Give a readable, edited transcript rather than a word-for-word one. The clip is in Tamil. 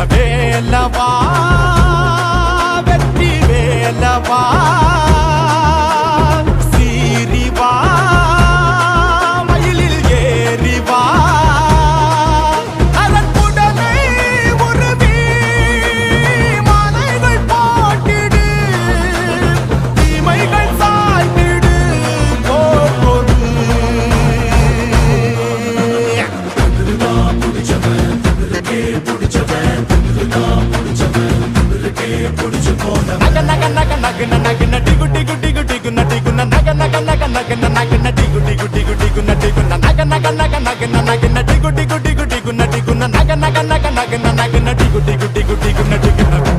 வேலவா வெற்றி வேலவா சீரிவா மயிலில் ஏறிவா அரண்குடலை உருவி மாலைகள் போட்டிடு தீமைகள் சாய்த்திடு போர் நக